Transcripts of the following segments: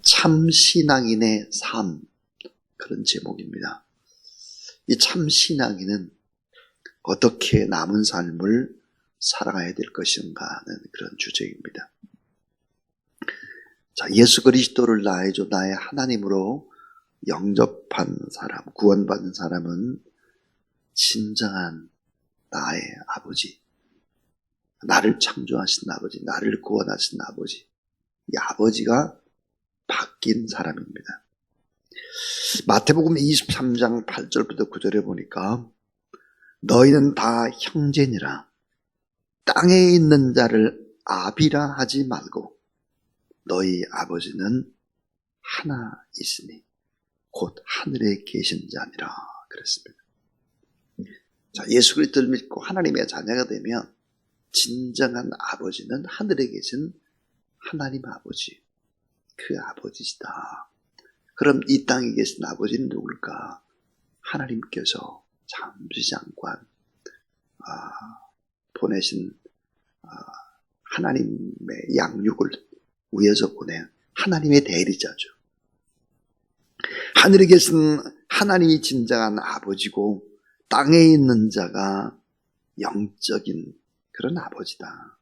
참신앙인의 삶, 그런 제목입니다. 이 참신앙인은 어떻게 남은 삶을 살아가야 될 것인가 하는 그런 주제입니다. 자, 예수 그리스도를 나의 하나님으로 영접한 사람, 구원받은 사람은 진정한 나의 아버지, 나를 창조하신 아버지, 나를 구원하신 아버지, 이 아버지가 바뀐 사람입니다. 마태복음 23장 8절부터 9절에 보니까 너희는 다 형제니라. 땅에 있는 자를 아비라 하지 말고 너희 아버지는 하나이시니 곧 하늘에 계신 자니라 그랬습니다. 자, 예수 그리스도를 믿고 하나님의 자녀가 되면 진정한 아버지는 하늘에 계신 하나님 아버지, 그 아버지시다. 그럼 이 땅에 계신 아버지는 누굴까? 하나님께서 잠시장관 보내신 하나님의 양육을 위해서 보낸 하나님의 대리자죠. 하늘에 계신 하나님이 진정한 아버지고 땅에 있는 자가 영적인 그런 아버지다.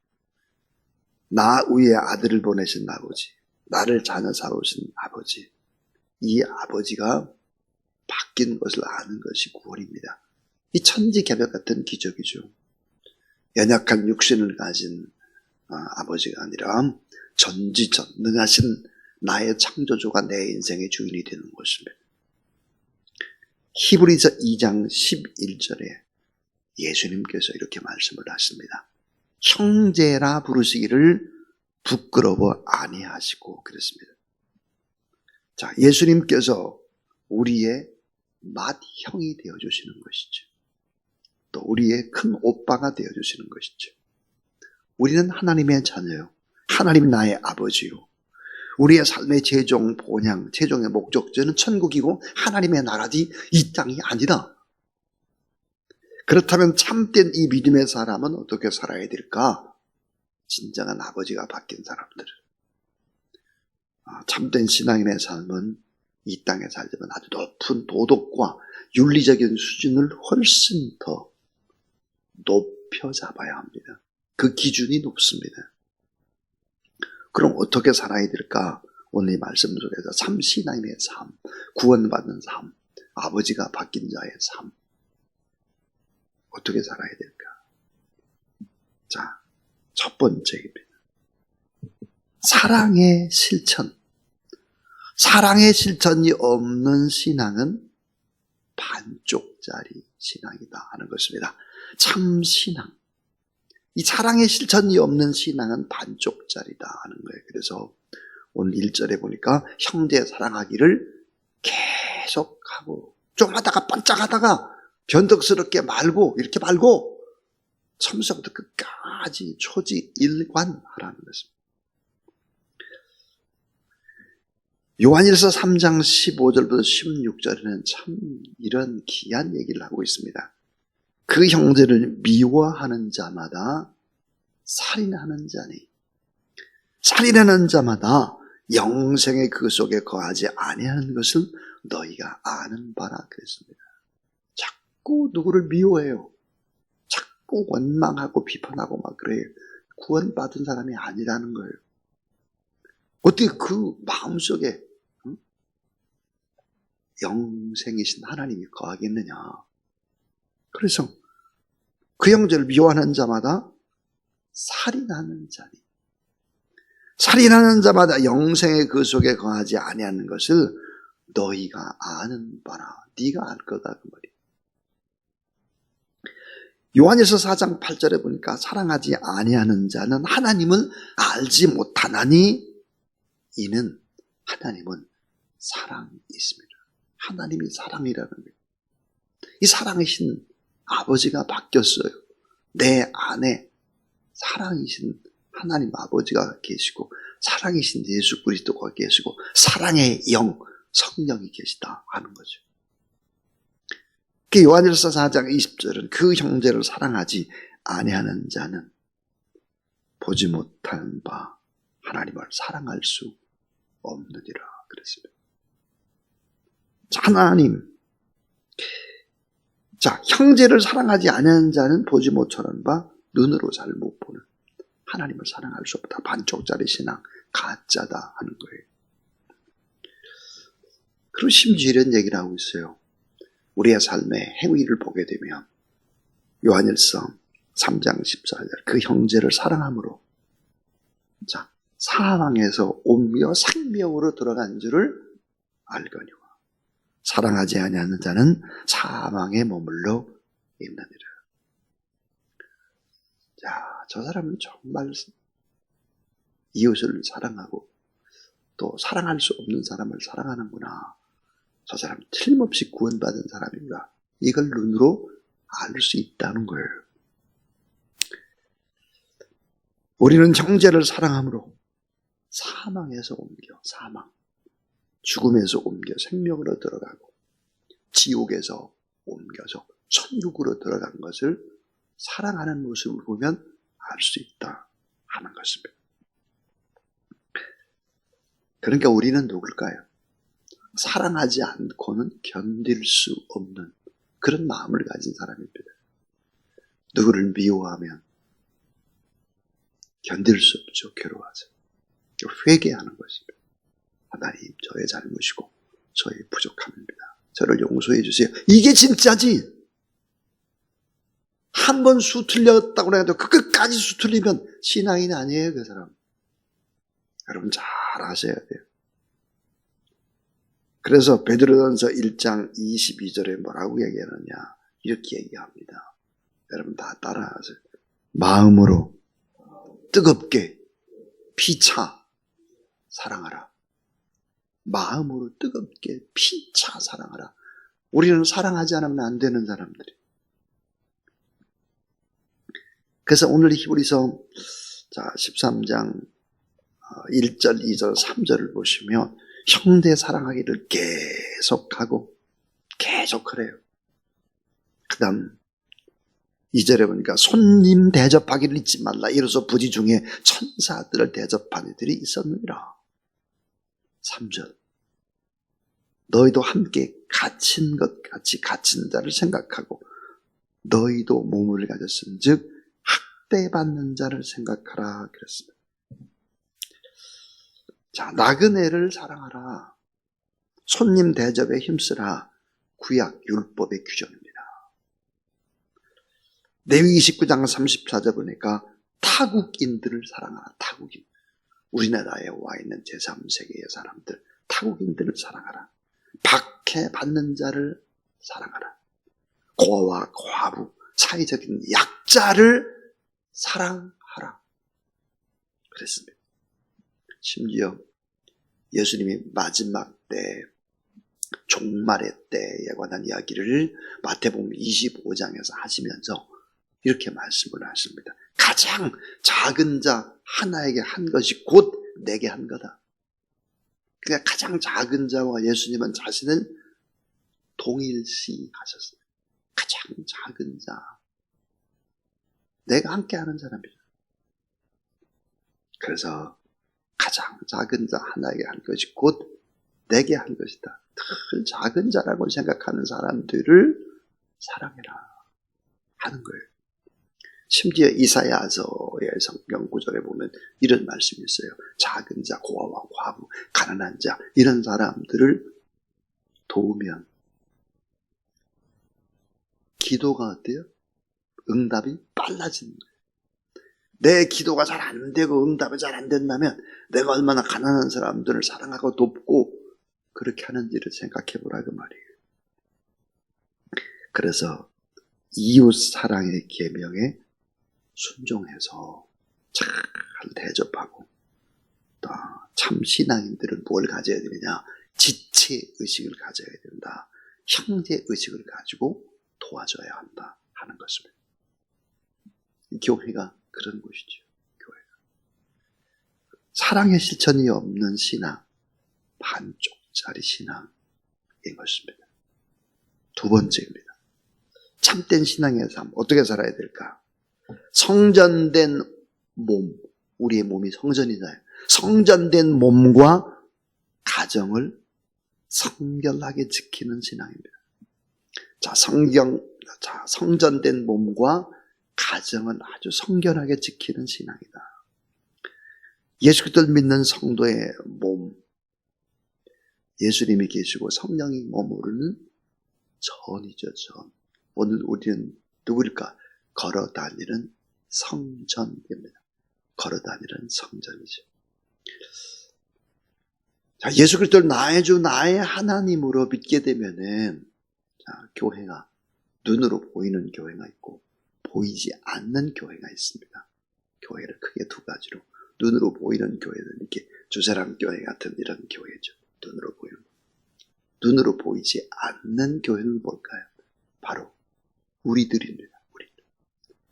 나 위에 아들을 보내신 아버지, 나를 자녀 삼으신 아버지, 이 아버지가 바뀐 것을 아는 것이 구원입니다. 이 천지개벽 같은 기적이죠. 연약한 육신을 가진 아버지가 아니라 전지전능하신 나의 창조주가 내 인생의 주인이 되는 것입니다. 히브리서 2장 11절에 예수님께서 이렇게 말씀을 하십니다. 형제라 부르시기를 부끄러워 아니하시고 그랬습니다. 자, 예수님께서 우리의 맏형이 되어주시는 것이죠. 또 우리의 큰 오빠가 되어주시는 것이죠. 우리는 하나님의 자녀요. 하나님 나의 아버지요. 우리의 삶의 최종 본향, 최종의 목적지는 천국이고 하나님의 나라지 이 땅이 아니다. 그렇다면 참된 이 믿음의 사람은 어떻게 살아야 될까? 진정한 아버지가 바뀐 사람들. 참된 신앙인의 삶은 이 땅에 살려면 아주 높은 도덕과 윤리적인 수준을 훨씬 더 높여 잡아야 합니다. 그 기준이 높습니다. 그럼 어떻게 살아야 될까? 오늘 이 말씀 속에서 참 신앙인의 삶, 구원받는 삶, 아버지가 바뀐 자의 삶, 어떻게 살아야 될까? 자, 첫 번째입니다. 사랑의 실천. 사랑의 실천이 없는 신앙은 반쪽짜리 신앙이다 하는 것입니다. 참 신앙. 이 사랑의 실천이 없는 신앙은 반쪽짜리다 하는 거예요. 그래서 오늘 1절에 보니까 형제 사랑하기를 계속하고 좀 하다가 반짝하다가 변덕스럽게 말고 이렇게 말고 처음부터 끝까지 초지일관하라는 것입니다. 요한일서 3장 15절부터 16절에는 참 이런 귀한 얘기를 하고 있습니다. 그 형제를 미워하는 자마다 살인하는 자니 살인하는 자마다 영생의 그 속에 거하지 아니하는 것을 너희가 아는 바라 그랬습니다. 자꾸 누구를 미워해요. 자꾸 원망하고 비판하고 막 그래요. 구원받은 사람이 아니라는 거예요. 어떻게 그 마음속에 영생이신 하나님이 거하겠느냐. 그래서 그 형제를 미워하는 자마다 살인하는 자니 살인하는 자마다 영생의 그 속에 거하지 아니하는 것을 너희가 아는 바라. 네가 알 거다 그 말이에요. 요한일서 4장 8절에 보니까 사랑하지 아니하는 자는 하나님을 알지 못하나니 이는 하나님은 사랑이 있습니다. 하나님이 사랑이라는 거예요. 이 사랑이신 아버지가 바뀌었어요. 내 안에 사랑이신 하나님 아버지가 계시고 사랑이신 예수 그리스도가 계시고 사랑의 영 성령이 계시다 하는 거죠. 요한일서 4장 20절은 그 형제를 사랑하지 아니하는 자는 보지 못한 바 하나님을 사랑할 수 없느니라 그랬습니다. 하나님, 자, 형제를 사랑하지 않은 자는 보지 못하는 바 눈으로 잘 못 보는, 하나님을 사랑할 수 없다. 반쪽짜리 신앙, 가짜다 하는 거예요. 그리고 심지어 이런 얘기를 하고 있어요. 우리의 삶의 행위를 보게 되면 요한일서 3장 14절, 그 형제를 사랑함으로 자, 사망에서 옮겨 생명으로 들어간 줄을 알거니와 사랑하지 아니하는 자는 사망에 머물러 있느니라. 자, 저 사람은 정말 이웃을 사랑하고 또 사랑할 수 없는 사람을 사랑하는구나. 저 사람은 틀림없이 구원받은 사람인가. 이걸 눈으로 알 수 있다는 거예요. 우리는 형제를 사랑함으로 사망에서 옮겨, 사망, 죽음에서 옮겨 생명으로 들어가고 지옥에서 옮겨서 천국으로 들어간 것을 사랑하는 모습을 보면 알 수 있다 하는 것입니다. 그러니까 우리는 누굴까요? 사랑하지 않고는 견딜 수 없는 그런 마음을 가진 사람입니다. 누구를 미워하면 견딜 수 없죠. 괴로워하죠. 회개하는 것입니다. 하나님, 저의 잘못이고 저의 부족함입니다. 저를 용서해 주세요. 이게 진짜지. 한 번 수 틀렸다고 해도 그 끝까지 수 틀리면 신앙인 아니에요, 그 사람. 여러분 잘 아셔야 돼요. 그래서 베드로전서 1장 22절에 뭐라고 얘기하느냐, 이렇게 얘기합니다. 여러분 다 따라하세요. 마음으로 뜨겁게 피차 사랑하라. 마음으로 뜨겁게 피차 사랑하라. 우리는 사랑하지 않으면 안 되는 사람들이. 그래서 오늘 히브리서 13장 1절, 2절, 3절을 보시면 형제 사랑하기를 계속하고 계속하래요. 그 다음 2절에 보니까 손님 대접하기를 잊지 말라. 이로써 부지 중에 천사들을 대접하는 이들이 있었느니라. 3절 너희도 함께 갇힌 것 같이 갇힌 자를 생각하고 너희도 몸을 가졌은 즉 학대받는 자를 생각하라 그랬습니다. 자, 나그네를 사랑하라. 손님 대접에 힘쓰라. 구약 율법의 규정입니다. 레위기 19장 34절 보니까 타국인들을 사랑하라. 타국인. 우리나라에 와 있는 제3세계의 사람들, 타국인들을 사랑하라. 박해받는 자를 사랑하라. 고아와 과부, 사회적인 약자를 사랑하라. 그랬습니다. 심지어 예수님이 마지막 때, 종말의 때에 관한 이야기를 마태복음 25장에서 하시면서 이렇게 말씀을 하십니다. 가장 작은 자 하나에게 한 것이 곧 내게 한 거다. 그러니까 가장 작은 자와 예수님은 자신을 동일시 하셨어요. 가장 작은 자. 내가 함께 하는 사람이죠. 그래서 가장 작은 자 하나에게 한 것이 곧 내게 한 것이다. 늘 작은 자라고 생각하는 사람들을 사랑해라 하는 거예요. 심지어 이사야서의 성경 구절에 보면 이런 말씀이 있어요. 작은 자, 고아와 과부, 가난한 자 이런 사람들을 도우면 기도가 어때요? 응답이 빨라지는 거예요. 내 기도가 잘 안 되고 응답이 잘 안 된다면 내가 얼마나 가난한 사람들을 사랑하고 돕고 그렇게 하는지를 생각해 보라 그 말이에요. 그래서 이웃 사랑의 계명에 순종해서 잘 대접하고 또 참 신앙인들은 뭘 가져야 되느냐? 지체의식을 가져야 된다. 형제의식을 가지고 도와줘야 한다 하는 것입니다. 교회가 그런 곳이죠. 교회가. 사랑의 실천이 없는 신앙, 반쪽짜리 신앙인 것입니다. 두 번째입니다. 참된 신앙의 삶, 어떻게 살아야 될까? 성전된 몸, 우리의 몸이 성전이잖아요. 성전된 몸과 가정을 성결하게 지키는 신앙입니다. 성전된 몸과 가정은 아주 성결하게 지키는 신앙이다. 예수 그리스도를 믿는 성도의 몸, 예수님이 계시고 성령이 머무르는 전이죠, 전. 오늘 우리는 누구일까? 걸어 다니는 성전입니다. 걸어 다니는 성전이죠. 자, 예수 그리스도를 나의 주, 나의 하나님으로 믿게 되면은, 자, 교회가, 눈으로 보이는 교회가 있고, 보이지 않는 교회가 있습니다. 교회를 크게 두 가지로. 눈으로 보이는 교회는 이렇게 주사람 교회 같은 이런 교회죠. 눈으로 보이는. 눈으로 보이지 않는 교회는 뭘까요? 바로 우리들입니다. 우리들.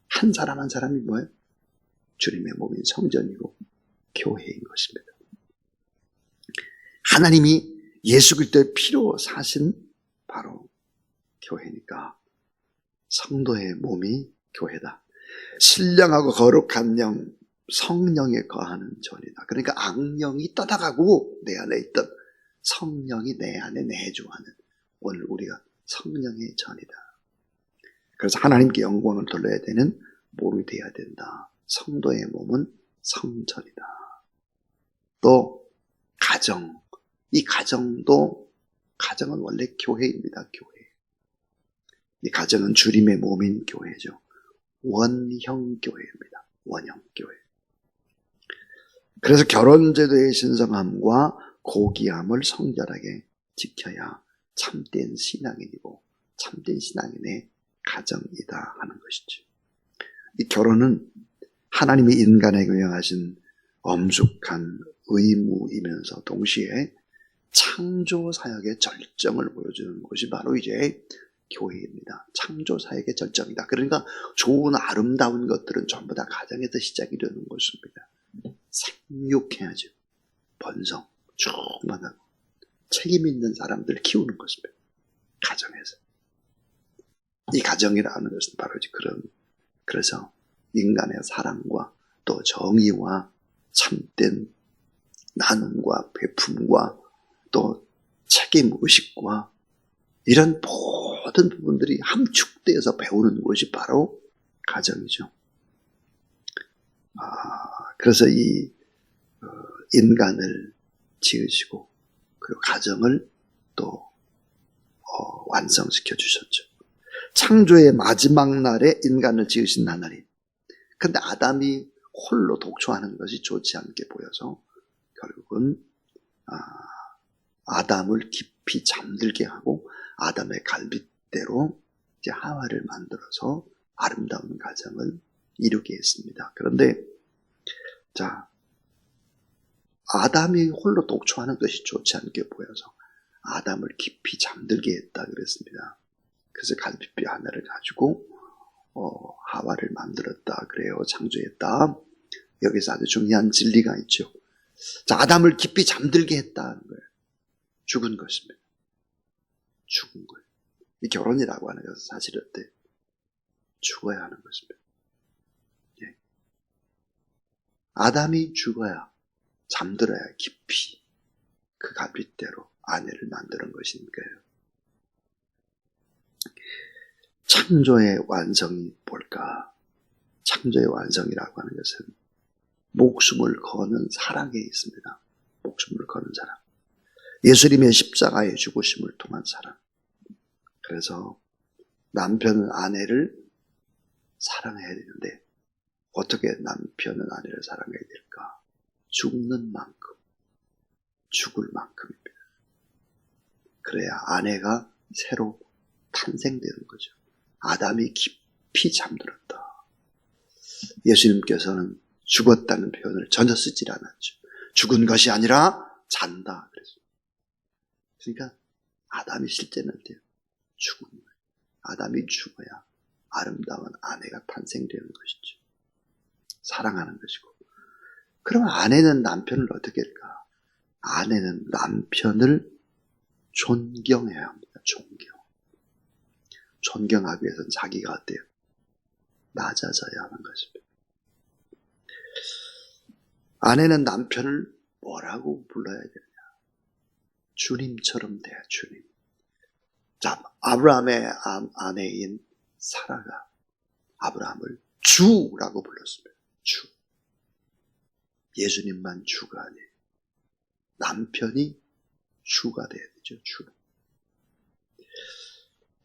한 사람 한 사람이 뭐예요? 주님의 몸인 성전이고 교회인 것입니다. 하나님이 예수 그리스도의 피로 사신 바로 교회니까 성도의 몸이 교회다. 신령하고 거룩한 영, 성령에 거하는 전이다. 그러니까 악령이 떠나가고 내 안에 있던 성령이 내 안에 내주하는, 오늘 우리가 성령의 전이다. 그래서 하나님께 영광을 돌려야 되는 몸이 되어야 된다. 성도의 몸은 성전이다. 또 가정, 이 가정은 원래 교회입니다. 교회. 이 가정은 주님의 몸인 교회죠. 원형 교회입니다. 원형 교회. 그래서 결혼제도의 신성함과 고귀함을 성결하게 지켜야 참된 신앙인이고 참된 신앙인의 가정이다 하는 것이죠. 이 결혼은 하나님이 인간에게 명하신 엄숙한 의무이면서 동시에 창조 사역의 절정을 보여주는 것이 바로 이제 교회입니다. 창조 사역의 절정이다. 그러니까 좋은 아름다운 것들은 전부 다 가정에서 시작이 되는 것입니다. 생육해야죠. 번성, 충만하고 책임 있는 사람들 키우는 것입니다. 가정에서. 이 가정이라는 것은 바로 그래서 인간의 사랑과 또 정의와 참된 나눔과 베품과 또 책임의식과 이런 모든 부분들이 함축되어서 배우는 것이 바로 가정이죠. 그래서 이 인간을 지으시고 그리고 가정을 또 완성시켜 주셨죠. 창조의 마지막 날에 인간을 지으신 하나님. 근데 아담이 홀로 독초하는 것이 좋지 않게 보여서 결국은 아담을 깊이 잠들게 하고 아담의 갈빗대로 이제 하와를 만들어서 아름다운 가정을 이루게 했습니다. 그런데 자, 아담이 홀로 독초하는 것이 좋지 않게 보여서 아담을 깊이 잠들게 했다 그랬습니다. 그래서 갈빗뼈 하나를 가지고 하와를 만들었다 그래요. 창조했다. 여기서 아주 중요한 진리가 있죠. 자, 아담을 깊이 잠들게 했다는 거예요. 죽은 것입니다. 죽은 거예요. 이 결혼이라고 하는 것은 사실 어때요? 죽어야 하는 것입니다. 예. 아담이 죽어야, 잠들어야 깊이 그 갈빗대로 아내를 만드는 것이니까요. 창조의 완성이 뭘까? 창조의 완성이라고 하는 것은 목숨을 거는 사랑에 있습니다. 목숨을 거는 사랑. 예수님의 십자가의 죽으심을 통한 사랑. 그래서 남편은 아내를 사랑해야 되는데 어떻게 남편은 아내를 사랑해야 될까? 죽는 만큼, 죽을 만큼입니다. 그래야 아내가 새로 탄생되는 거죠. 아담이 깊이 잠들었다. 예수님께서는 죽었다는 표현을 전혀 쓰질 않았죠. 죽은 것이 아니라 잔다 그랬어요. 그러니까 아담이 실제는 돼요. 죽은 거예요. 아담이 죽어야 아름다운 아내가 탄생되는 것이죠. 사랑하는 것이고. 그러면 아내는 남편을 어떻게 할까? 아내는 남편을 존경해야 합니다. 존경하기 위해서는 자기가 어때요? 낮아져야 하는 것입니다. 아내는 남편을 뭐라고 불러야 되느냐? 주님처럼 돼, 주님. 자, 아브라함의 아내인 사라가 아브라함을 주라고 불렀습니다. 주. 예수님만 주가 아니에요. 남편이 주가 돼야 되죠, 주.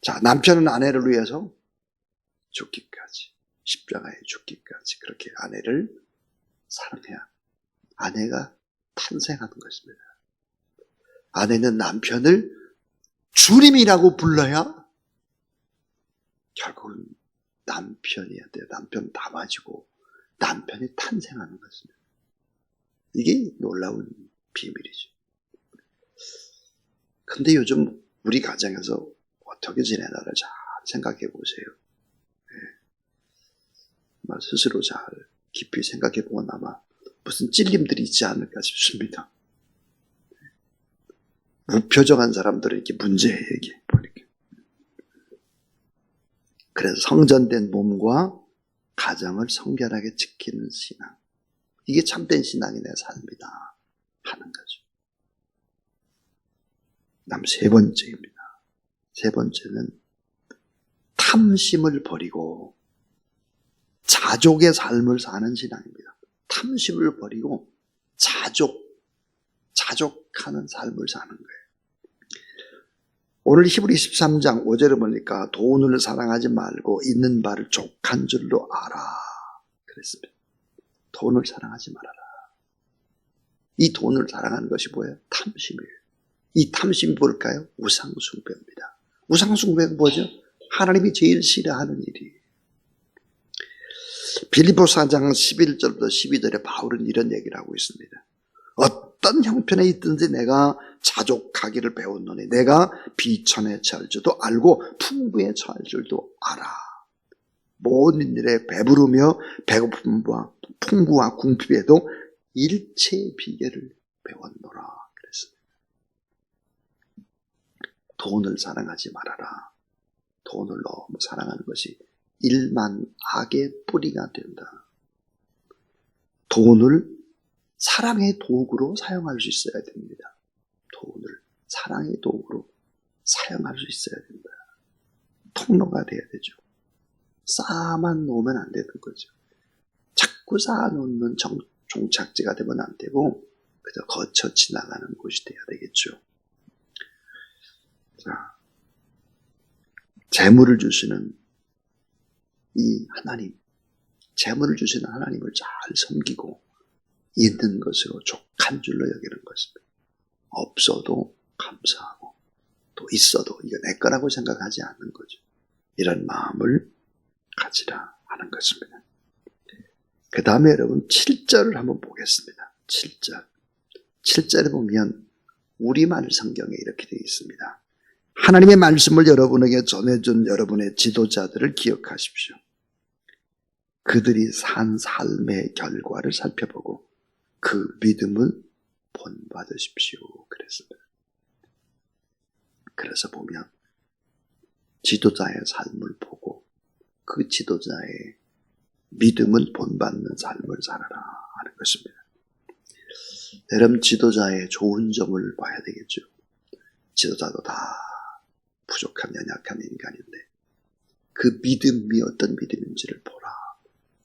자, 남편은 아내를 위해서 죽기까지, 십자가에 죽기까지 그렇게 아내를 사랑해야 아내가 탄생하는 것입니다. 아내는 남편을 주님이라고 불러야 결국은 남편이어야 돼요. 남편 담아지고 남편이 탄생하는 것입니다. 이게 놀라운 비밀이죠. 근데 요즘 우리 가정에서 어떻게 지내나를 잘 생각해 보세요. 네. 스스로 잘 깊이 생각해 보면 아마 무슨 찔림들이 있지 않을까 싶습니다. 무표정한 사람들은 이게 문제예요, 이게 보니까. 그래서 성전된 몸과 가정을 성결하게 지키는 신앙. 이게 참된 신앙이 내 삶이다 하는 거죠. 다음 세 번째입니다. 세 번째는 탐심을 버리고 자족의 삶을 사는 신앙입니다. 탐심을 버리고 자족하는 삶을 사는 거예요. 오늘 히브리 13장 5절을 보니까 돈을 사랑하지 말고 있는 바를 족한 줄로 알아 그랬습니다. 돈을 사랑하지 말아라. 이 돈을 사랑하는 것이 뭐예요? 탐심이에요. 이 탐심이 뭘까요? 우상숭배입니다. 우상숭배는 뭐죠? 하나님이 제일 싫어하는 일이에요. 빌립보 4장 11절부터 12절에 바울은 이런 얘기를 하고 있습니다. 어떤 형편에 있든지 내가 자족하기를 배웠노니 내가 비천에 처할 줄도 알고 풍부에 처할 줄도 알아. 모든 일에 배부르며 배고픔과 풍부와 궁핍에도 일체의 비결을 배웠노라 그랬습니다. 돈을 사랑하지 말아라. 돈을 너무 사랑하는 것이 일만 악의 뿌리가 된다. 돈을 사랑의 도구로 사용할 수 있어야 됩니다. 돈을 사랑의 도구로 사용할 수 있어야 된다. 통로가 돼야 되죠. 쌓아만 놓으면 안 되는 거죠. 자꾸 쌓아놓는 종착지가 되면 안 되고 그저 거쳐 지나가는 곳이 돼야 되겠죠. 자, 재물을 주시는 이 하나님, 재물을 주시는 하나님을 잘 섬기고 있는 것으로 족한 줄로 여기는 것입니다. 없어도 감사하고 또 있어도 이거 내 거라고 생각하지 않는 거죠. 이런 마음을 가지라 하는 것입니다. 그 다음에 여러분 7절을 한번 보겠습니다. 7절. 7절에 보면 우리말 성경에 이렇게 되어 있습니다. 하나님의 말씀을 여러분에게 전해준 여러분의 지도자들을 기억하십시오. 그들이 산 삶의 결과를 살펴보고 그 믿음을 본받으십시오. 그랬습니다. 그래서 보면 지도자의 삶을 보고 그 지도자의 믿음을 본받는 삶을 살아라 하는 것입니다. 여러분 지도자의 좋은 점을 봐야 되겠죠. 지도자도 다 부족한 연약한 인간인데 그 믿음이 어떤 믿음인지를 보라.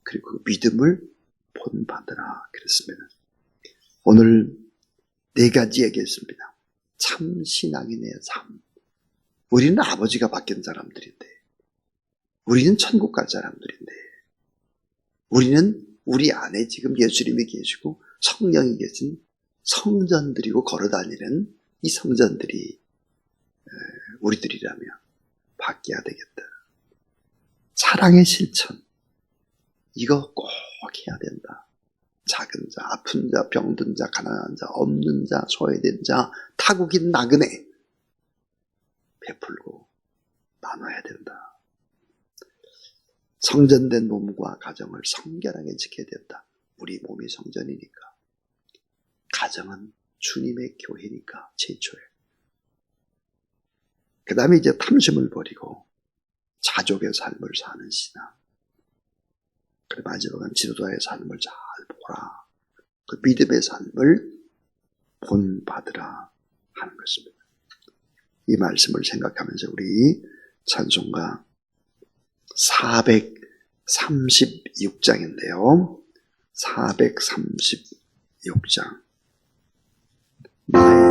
그리고 그 믿음을 본받으라 그랬습니다. 오늘 네 가지 얘기했습니다. 참 신앙인의 삶. 우리는 아버지가 바뀐 사람들인데 우리는 천국 갈 사람들인데 우리는 우리 안에 지금 예수님이 계시고 성령이 계신 성전들이고 걸어다니는 이 성전들이 우리들이라면 바뀌어야 되겠다. 사랑의 실천 이거 꼭 해야 된다. 작은 자, 아픈 자, 병든 자, 가난한 자, 없는 자, 소외된 자, 타국인 나그네 베풀고 나눠야 된다. 성전된 몸과 가정을 성결하게 지켜야 된다. 우리 몸이 성전이니까. 가정은 주님의 교회니까 최초에. 그 다음에 이제 탐심을 버리고 자족의 삶을 사는 신앙. 그리고 마지막은 지도자의 삶을 잘 보라. 그 믿음의 삶을 본받으라 하는 것입니다. 이 말씀을 생각하면서 우리 찬송가 436장인데요. 436장. 나의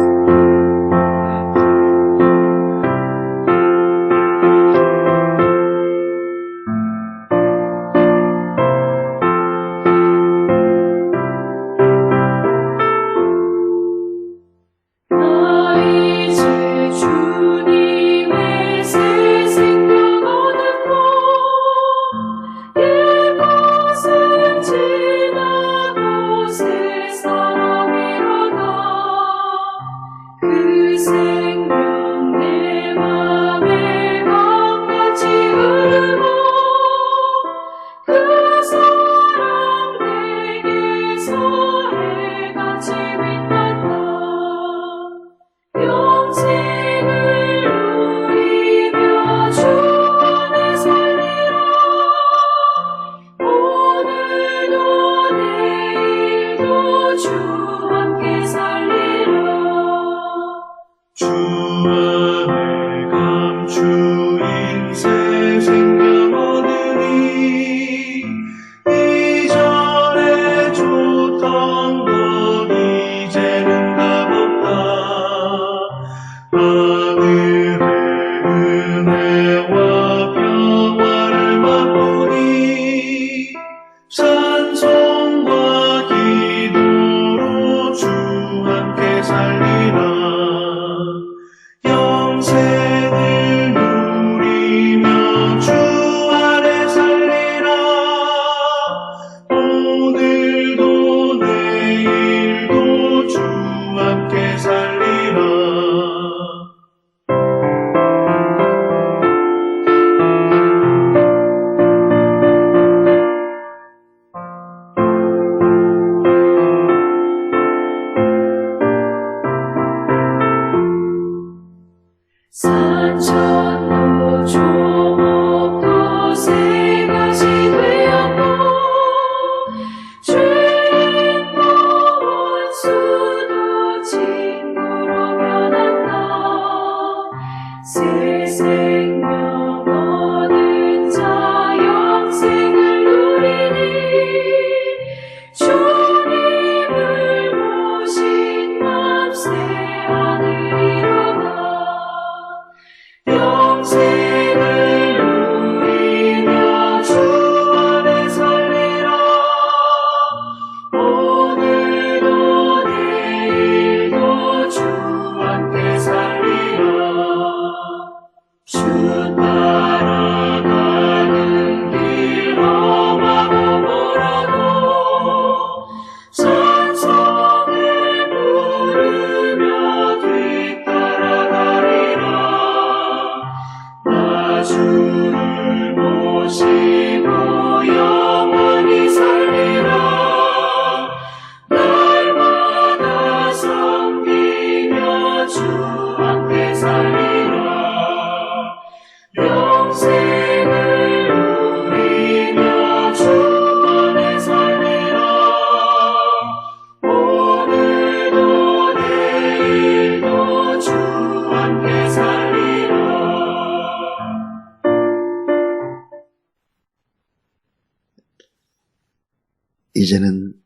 이제는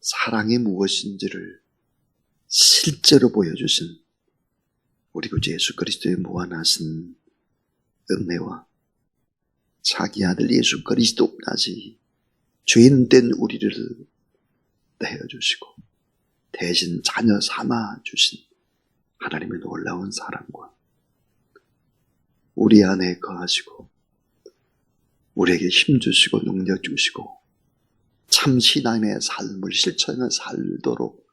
사랑이 무엇인지를 실제로 보여주신 우리 구주 예수 그리스도의 무한하신 은혜와 자기 아들 예수 그리스도까지 죄인된 우리를 내어주시고 대신 자녀 삼아주신 하나님의 놀라운 사랑과 우리 안에 거하시고 우리에게 힘주시고 능력주시고 참 신앙의 삶을 실천해 살도록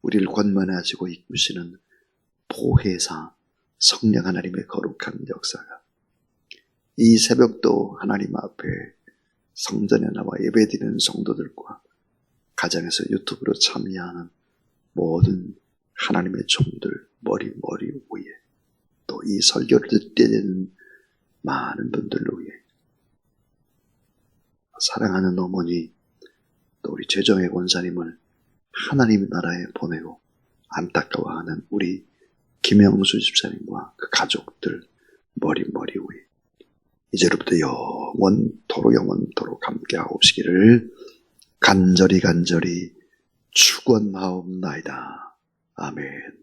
우리를 권면하시고 이끄시는 보혜사 성령 하나님의 거룩한 역사가 이 새벽도 하나님 앞에 성전에 나와 예배드리는 성도들과 가정에서 유튜브로 참여하는 모든 하나님의 종들 머리 위에 또 이 설교를 듣게 되는 많은 분들을 위해 사랑하는 어머니 또 우리 최정혜 권사님을 하나님의 나라에 보내고 안타까워하는 우리 김영수 집사님과 그 가족들 머리 위에 이제로부터 영원토록 함께하옵시기를 간절히 축원하옵나이다. 아멘.